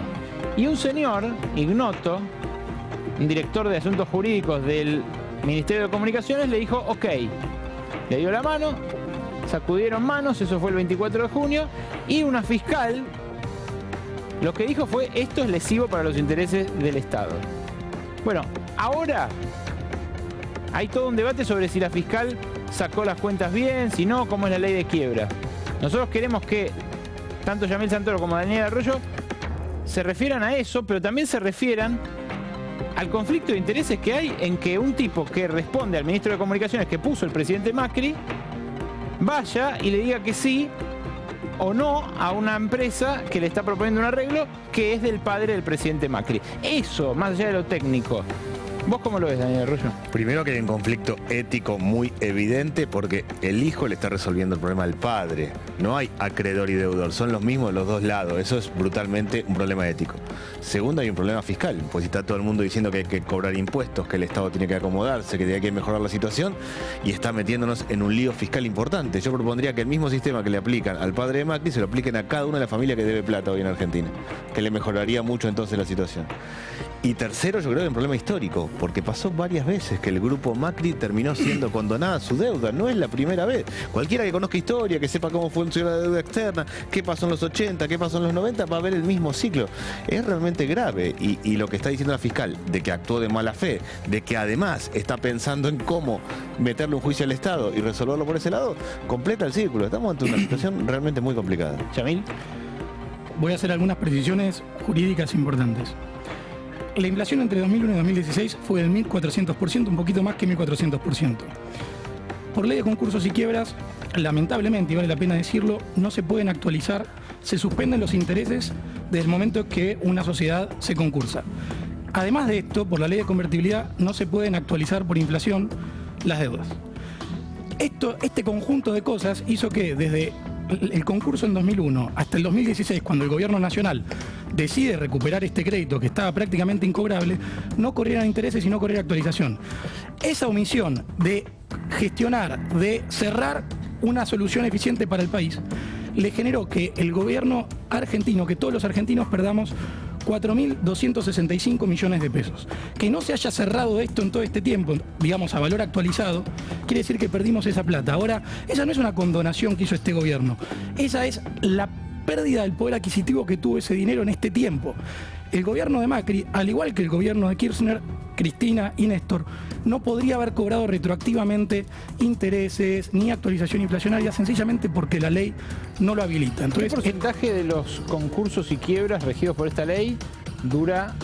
Y un señor, ignoto, un director de asuntos jurídicos del Ministerio de Comunicaciones, le dijo, ok, le dio la mano, sacudieron manos, eso fue el 24 de junio, y una fiscal lo que dijo fue, esto es lesivo para los intereses del Estado. Bueno, ahora hay todo un debate sobre si la fiscal sacó las cuentas bien, si no, cómo es la ley de quiebra. Nosotros queremos que tanto Yamil Santoro como Daniel Arroyo se refieran a eso, pero también se refieran al conflicto de intereses que hay en que un tipo que responde al ministro de Comunicaciones que puso el presidente Macri vaya y le diga que sí o no a una empresa que le está proponiendo un arreglo que es del padre del presidente Macri. Eso, más allá de lo técnico. ¿Vos cómo lo ves, Daniel Arroyo? Primero que hay un conflicto ético muy evidente porque el hijo le está resolviendo el problema al padre. No hay acreedor y deudor, son los mismos de los dos lados. Eso es brutalmente un problema ético. Segundo, hay un problema fiscal, pues está todo el mundo diciendo que hay que cobrar impuestos, que el Estado tiene que acomodarse, que hay que mejorar la situación y está metiéndonos en un lío fiscal importante. Yo propondría que el mismo sistema que le aplican al padre de Macri se lo apliquen a cada una de las familias que debe plata hoy en Argentina, que le mejoraría mucho entonces la situación. Y tercero, yo creo que hay un problema histórico, porque pasó varias veces que el grupo Macri terminó siendo condonada su deuda. No es la primera vez. Cualquiera que conozca historia, que sepa cómo funciona la deuda externa, qué pasó en los 80, qué pasó en los 90, va a ver el mismo ciclo. Es realmente grave. Y lo que está diciendo la fiscal, de que actuó de mala fe, de que además está pensando en cómo meterle un juicio al Estado y resolverlo por ese lado, completa el círculo. Estamos ante una situación realmente muy complicada. Yamil. Voy a hacer algunas precisiones jurídicas importantes. La inflación entre 2001 y 2016 fue del 1.400%, un poquito más que 1.400%. Por ley de concursos y quiebras, lamentablemente, y vale la pena decirlo, no se pueden actualizar, se suspenden los intereses desde el momento que una sociedad se concursa. Además de esto, por la ley de convertibilidad, no se pueden actualizar por inflación las deudas. Este conjunto de cosas hizo que desde el concurso en 2001 hasta el 2016, cuando el gobierno nacional decide recuperar este crédito que estaba prácticamente incobrable, no corrieran intereses y no corriera actualización. Esa omisión de gestionar, de cerrar una solución eficiente para el país, le generó que el gobierno argentino, que todos los argentinos perdamos 4.265 millones de pesos. Que no se haya cerrado esto en todo este tiempo, digamos a valor actualizado, quiere decir que perdimos esa plata. Ahora, esa no es una condonación que hizo este gobierno, esa es la pérdida del poder adquisitivo que tuvo ese dinero en este tiempo. El gobierno de Macri, al igual que el gobierno de Kirchner, Cristina y Néstor, no podría haber cobrado retroactivamente intereses ni actualización inflacionaria, sencillamente porque la ley no lo habilita. Entonces, ¿qué porcentaje de los concursos y quiebras regidos por esta ley dura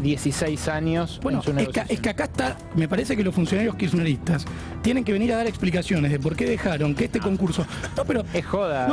16 años bueno, en su negociación? Es que acá está, me parece que los funcionarios kirchneristas tienen que venir a dar explicaciones de por qué dejaron que este concurso... No, pero... Es joda.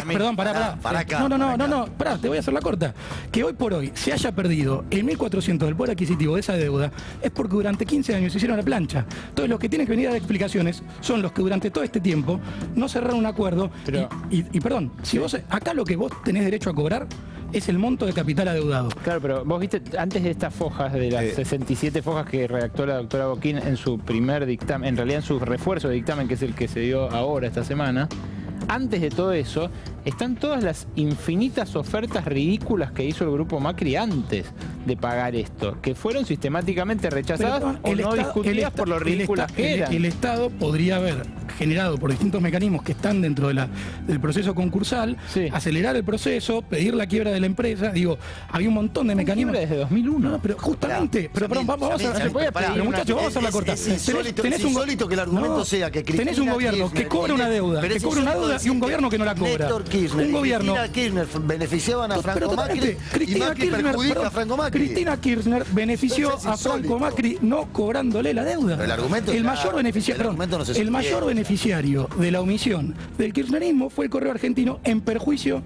Perdón, pará. Pará, te voy a hacer la corta. Que hoy por hoy se haya perdido el 1.400 del poder adquisitivo de esa deuda es porque durante 15 años se hicieron la plancha. Entonces los que tienen que venir a dar explicaciones son los que durante todo este tiempo no cerraron un acuerdo. Pero, y perdón, si vos acá lo que vos tenés derecho a cobrar es el monto de capital adeudado. Claro, pero vos viste, antes de estas fojas, de las 67 fojas que redactó la doctora Boquín en su primer dictamen, en realidad en su refuerzo de dictamen, que es el que se dio ahora, esta semana, antes de todo eso, están todas las infinitas ofertas ridículas que hizo el grupo Macri antes de pagar esto, que fueron sistemáticamente rechazadas o no discutidas por lo ridículas que eran. El Estado podría haber generado por distintos mecanismos que están dentro de del proceso concursal, acelerar el proceso, pedir la quiebra de la empresa. Digo, había un montón de mecanismos. Desde 2001. No, pero justamente, vamos a hacer la corta. Es insólito que el argumento sea que tenés un gobierno que cobra una deuda, y un gobierno que no la cobra. Néstor Kirchner, un gobierno. Cristina Kirchner beneficiaban a Franco Macri y Macri perjudica a Franco Macri. Cristina Kirchner benefició a Franco Macri no cobrándole la deuda. Pero el argumento el mayor beneficiario de la omisión del kirchnerismo fue el Correo Argentino en perjuicio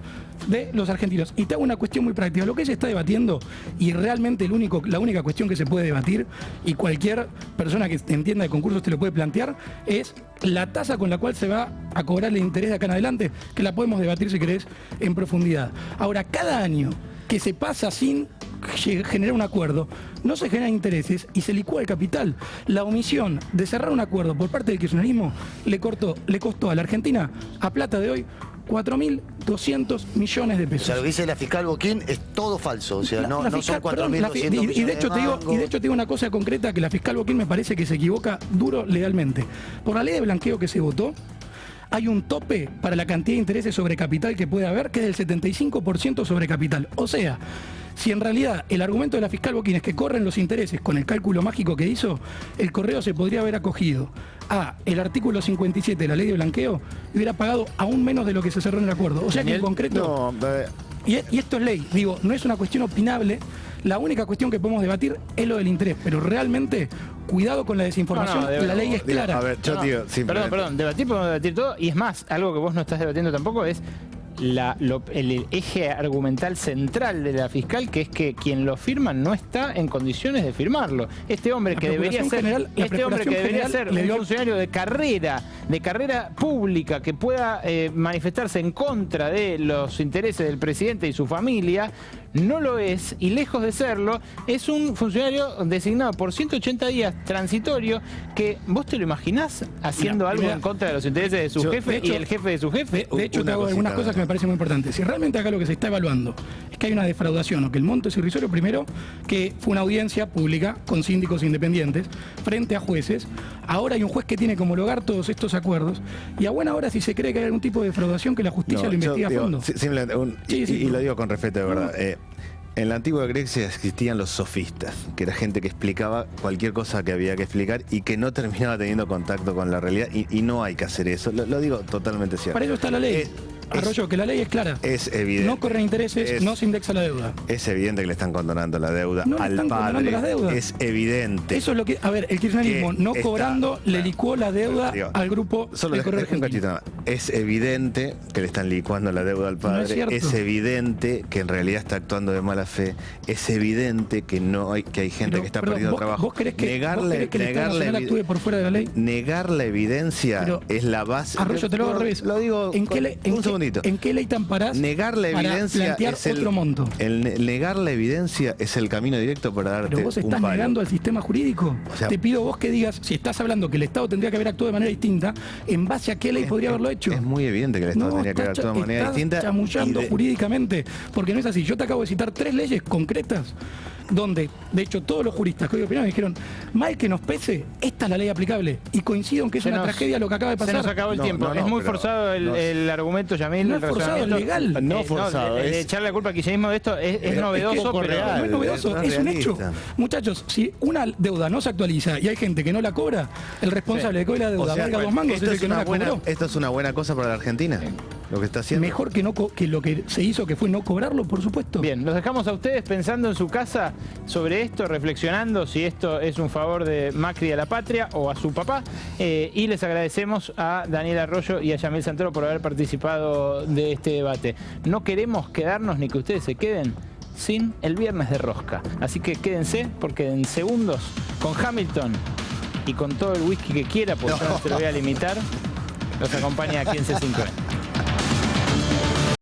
de los argentinos. Y te hago una cuestión muy práctica. Lo que se está debatiendo, y realmente la única cuestión que se puede debatir, y cualquier persona que entienda de concursos te lo puede plantear, es la tasa con la cual se va a cobrar el interés de acá en adelante, que la podemos debatir si querés en profundidad. Ahora, cada año que se pasa sin generar un acuerdo, no se generan intereses y se licúa el capital. La omisión de cerrar un acuerdo por parte del kirchnerismo le costó a la Argentina, a plata de hoy, 4.200 millones de pesos. O sea, lo que dice la fiscal Boquín es todo falso. O sea, no son 4.200 millones y de hecho te digo una cosa concreta, que la fiscal Boquín me parece que se equivoca duro legalmente. Por la ley de blanqueo que se votó, hay un tope para la cantidad de intereses sobre capital que puede haber, que es del 75% sobre capital. O sea, si en realidad el argumento de la fiscal Boquín es que corren los intereses con el cálculo mágico que hizo, el Correo se podría haber acogido a el artículo 57 de la ley de blanqueo y hubiera pagado aún menos de lo que se cerró en el acuerdo. O sea que en concreto... Y esto es ley, digo, no es una cuestión opinable. La única cuestión que podemos debatir es lo del interés, pero realmente, cuidado con la desinformación, la ley es clara. A ver, yo digo, perdón, podemos debatir todo, y es más, algo que vos no estás debatiendo tampoco es el eje argumental central de la fiscal, que es que quien lo firma no está en condiciones de firmarlo. Este hombre que debería ser un funcionario de carrera pública, que pueda manifestarse en contra de los intereses del presidente y su familia, no lo es, y lejos de serlo, es un funcionario designado por 180 días transitorio, que vos te lo imaginás haciendo algo en contra de los intereses de su jefe y el jefe de su jefe. De hecho, te hago algunas cosas que me parecen muy importantes. Si realmente acá lo que se está evaluando es que hay una defraudación o que el monto es irrisorio, primero, que fue una audiencia pública con síndicos independientes frente a jueces. Ahora hay un juez que tiene que homologar todos estos acuerdos, y a buena hora, si se cree que hay algún tipo de defraudación, que la justicia lo investiga a fondo. Y lo digo con respeto, de verdad. En la antigua Grecia existían los sofistas, que era gente que explicaba cualquier cosa que había que explicar y que no terminaba teniendo contacto con la realidad, y no hay que hacer eso. Lo digo totalmente cierto. Para eso está la ley. Arroyo, que la ley es clara. Es evidente. No corren intereses, no se indexa la deuda. Es evidente que le están condonando la deuda al padre. Las deudas. Es evidente. Eso es lo que... A ver, el kirchnerismo no cobrando le licuó la deuda al grupo del Correo Argentino. Es evidente que le están licuando la deuda al padre. No es evidente que en realidad está actuando de mala fe. Es evidente que hay gente que está perdiendo trabajo. ¿Vos crees que el Estado Nacional actúe por fuera de la ley? Negar la evidencia es la base. Arroyo, te lo hago al revés. Lo digo ¿En qué ley te amparás negar la evidencia para plantear otro monto? Negar la evidencia es el camino directo para darte un palo. Pero vos estás negando al sistema jurídico. O sea, te pido vos que digas, si estás hablando que el Estado tendría que haber actuado de manera distinta, ¿en base a qué ley podría haberlo hecho? Es muy evidente que el Estado tendría que haber actuado de manera distinta. Estás chamullando jurídicamente, porque no es así. Yo te acabo de citar 3 leyes concretas donde, de hecho, todos los juristas que hoy opinaron dijeron, mal que nos pese, esta es la ley aplicable. Y coincido en que es una tragedia lo que acaba de pasar. Se nos acabó el tiempo. Es muy forzado el argumento, Yamil. No es forzado, es legal. No forzado. Echarle la culpa al kirchnerismo de esto es novedoso, pero real, no es novedoso, es un hecho. Muchachos, si una deuda no se actualiza y hay gente que no la cobra, el responsable de que hoy la deuda valga 2 mangos es el que no la cobró. ¿Esto es una buena cosa para la Argentina? Lo que está haciendo. Mejor que lo que se hizo, que fue no cobrarlo, por supuesto. Bien, los dejamos a ustedes pensando en su casa sobre esto, reflexionando si esto es un favor de Macri a la patria o a su papá, y les agradecemos a Daniel Arroyo y a Yamil Santoro por haber participado de este debate. No queremos quedarnos ni que ustedes se queden sin el viernes de rosca, así que quédense, porque en segundos, con Hamilton y con todo el whisky que quiera, porque no se lo voy a limitar, los acompaña aquí en C5N.